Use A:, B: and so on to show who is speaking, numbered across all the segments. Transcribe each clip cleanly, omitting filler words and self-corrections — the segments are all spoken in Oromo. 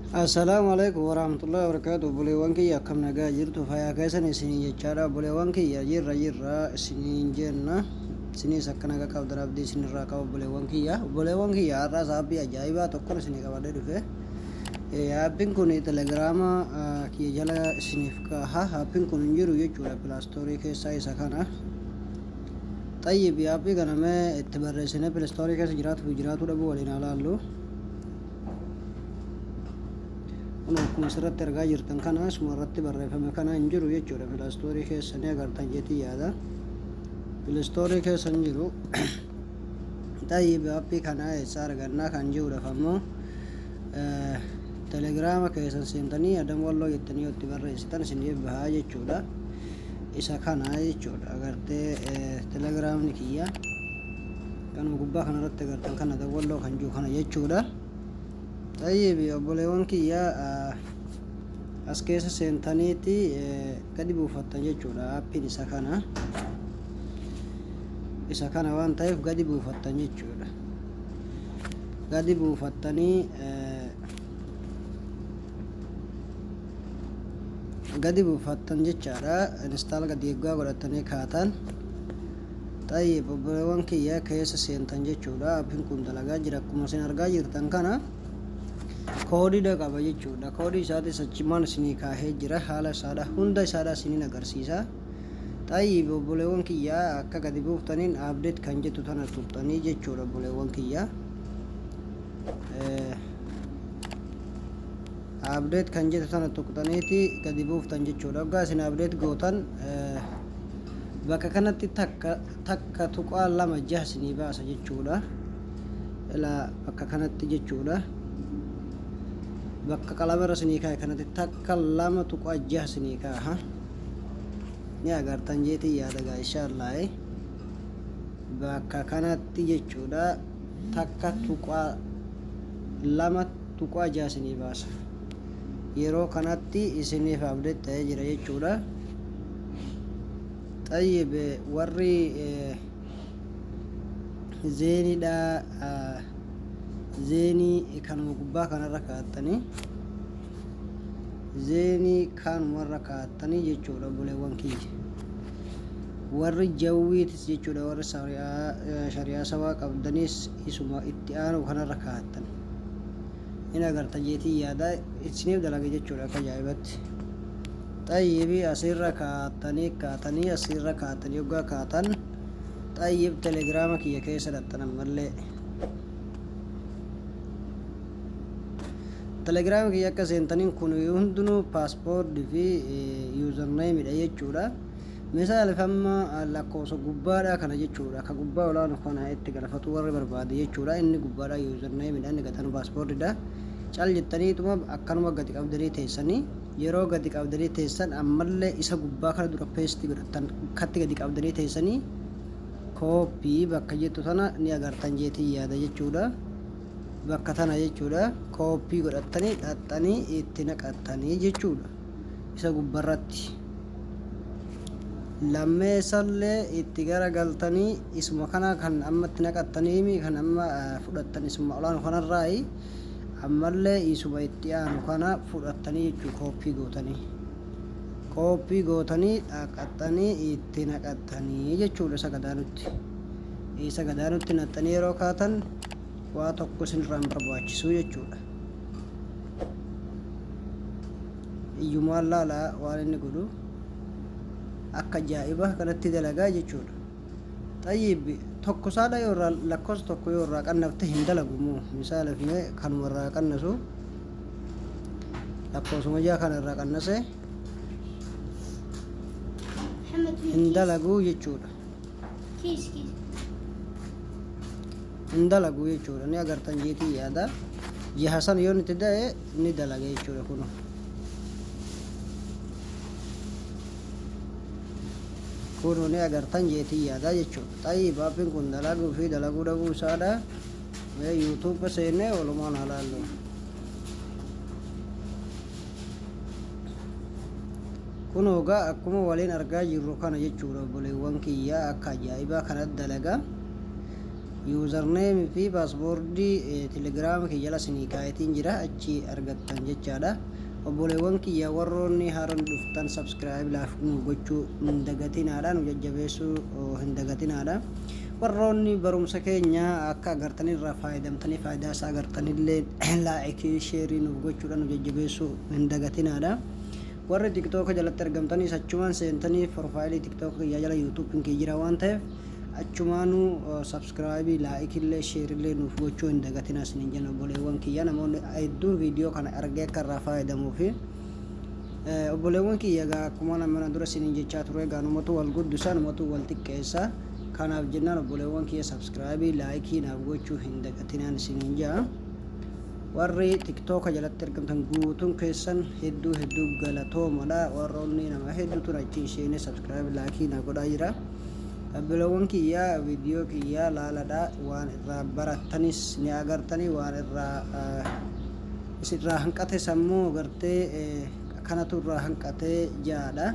A: Assalamualaikum warahmatullahi wabarakatuh. Buleewwan kiyya akkam nagaa jirtu fayyaa keessan isiniin jechaadha. Buleewwan kiyya jirra isiniin jenna. Isinis akka nagaa qabdan abdii isinirraa qaba buleewwan kiyya. Buleewwan kiyya har'aas aapbii ajaa'ibaa tokkon isinii qabadhee dhufe. Aappiin kun telegiraama kiyya jala isiniif kaha. Aappiin kun hin jiru jechuudha pilaastorii keessaa isa kana. Xayyib aappii kana mee itti barreessine pilaastorii keessa jiraatu dhabu waliin ilaallu. Akkuma asirratti argaa jirtan kana asuma irratti barreeffame kana hin jiru jechuudha pilaastorii keessa ni agartan jetii yaada pilaastorii keessa hin jiru. Xayyib aappii kana eessa argannaa kan jiruudhaaf ammoo telegiraama keessan seentanii adam walloo jettanii itti barreessitan isiniif bahaa jechuudha. Isa kana jechuudha agartee telegiraamni kiyya kanuma gubbaa kanarratti agartan kana adam walloo kan jiru kana jechuudha. Xayyib obboleewwan kiyya as keessa seentaniiti gadi buufattan jechuudha aappiin isa kana waan ta'eef gadi buufattan jechuudha. Gadi buufattanii gadi buufattan jechaadha. Instaal gadi eeggaa godhatanii kaatan. Xayyib obboleewwan kiyya keessa seentan jechuudha. Aappiin kun dalagaa jira akkuma isin argaa jirtan kana. Koodiidha qaba jechuudha. Koodii isaatis achimaan isinii kaahee jira. Haala isaadha hunda isaadha isiniin agarsiisa. Xayyib obboleewwan kiyya akka gadi buuftaniin abdeet kan jettu tana tuqxanii jechuudha obboleewwan kiyya. Abdeet kan jettu tana tuqxaniiti gadi buuftan jechuudha. Waggaa isin abdeet gootan bakka kanatti takka tuqaa lama jaha isinii baasa jechuudha. Ilaa bakka kanatti jechuudha. Bakka qalamarra isinii kaa'e kanatti takka lama tuqaa jaha isinii kaaha ni agartan jeetii yaadagaa inshaallah. Bakka kanatti jechuudha takka tuqaa lama tuqaa jaha isinii baasa. Yeroo kanatti isiniif abdeet ta'ee jira jechuudha. Xayyib warri zeeniidha zeenii kanuma gubbaa kanarra kaa'attanii zeenii kanumarra kaa'attanii jechuudha obboleewwan kiyya. Warri jawwiitis jechuudha warri shari'aa sabaa qabdanis isuma itti aanu kanarra kaa'attan in agarta jeetii yaada isiniif dalaga jechuudha akka ajaa'ibatti. Xayyibii asirra kaa'atanii asirra kaa'atanii waggaa kaa'atan xayyib telegiraama kiyya keessa dhaxxanan mallee telegiraama kiyya akka seentaniin kun hundinuu paaspoortii fi yuuzarneemidha jechuudha. Misaal famma lakkoofsa gubbaadha kana jechuudha. Akka gubbaa olaanu kana itti galfatu warri barbaade jechuudha. Inni gubbaadha yuuzarneemidha inni gatan paaspoortiidha. Cal jettaniituma akkanuma gadi qabdanii teessanii yeroo gadi qabdanii teessan ammallee isa gubbaa kana dura peesti godhattan katti gadi qabdanii teessanii kooppii bakka jettu tana ni agartan jeetii yaada jechuudha. Bakka tana jechuudha kooppii godhattanii dhaxxanii itti naqattanii jechuudha isa gubbarratti. Lammeessallee itti garagaltanii isuma kana kan amma itti naqattanii kan amma fudhattan isuma olaanu kanarraayi ammallee isuma itti aanu kana fudhattanii jechuu kooppii gootanii dhaqattanii itti naqattanii jechuudha. Isa gadaanutti naqxanii yeroo kaatan waa tokko isinirraa hin barbaachisu jechuudha. Iyyumaan laalaa waan inni godhu akka ajaa'iba kanatti dalagaa jechuudha. Xayyib tokko saadha yoo irraa lakkoofsa tokko yoo irraa qannafte hin dalagumu. Misaala fi kanuma irraa qannasu lakkoofsuma jaha kana irraa qannase hin dalagu jechuudha. Hin dalagu jechuudha ni agartan jeetii yaada. Jaha san yoo itti da'e ni dalaga jechuudha kun. Kun ni agartan jeetii yaada jechuudha. Xayyib aappiin kun dalaguu fi dalaguu dhabuu isaadha. YouTube seennee walumaan ilaallu. Kun hogaa akkuma waliin argaa jirru kana jechuudha obboleewwan kiyya akka ajaa'ibaa kanatti dalaga. username fi password telegram ke jala sini kaitin jira achi argattan jechaadha. Obboleewwan kiyya warroonni haaran dhuftan subscribe laaf nu gochuu hin dagatinaadha, nu jajjabeessuu hin dagatinaadha. Warroonni barumsa keenya akka agartanii irraa fayyadamtanii faayidaa isaa agartanillee laa'ikii sheerii nuuf gochuudhaan nu jajjabeessuu hin dagatinaadha. Warri tiktok jalatti argamtanii achumaan seentanii profaayilii tiktok kiyya jala youtube kiyya jira waan ta'eef achumaanu subscribe laa'ikillee sheerillee nuuf gochuu hin dagatinaa isiniin jenna obboleewwan kiyya. Namoonni hedduun viidiyoo kana argee akka irraa fayyadamuu fi obboleewwan kiyya akkuma nama dura isiniin jechaa ture gaanumatu wal guddisaa numatu wal xiqqeessa. Kanaaf jennaan obboleewwan kiyya subscribe laa'ikii naaf gochuu hin dagatinaan isiniin jaa. Warri tiktok jalatti argamtan guutuun keessan hedduu galatoomadha. Warroonni nama hedduutu achi isheenii subscribe laa'ikii naaf godhaa jira. Obboleewwan kiyya viidiyoo kiyya laaladha, waan irraa barattanis ni agartanii, waan irraa isirraa hanqate sammuu agartee kanatu irraa hanqatee jaadha.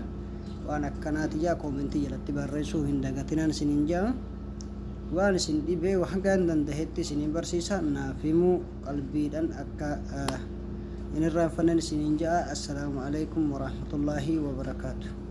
A: Waan akkanaati jaa koomentii jalatti barreessuu hin dagatinaan isiniin jaa. Waan isin dhibee waan dandahetti isiniin barsiisa naaf himuu qalbiidhaan akka hin irraanfanne isiniin jaa. Assalaamu alaikum warahmatullaahi wabarakaatuh.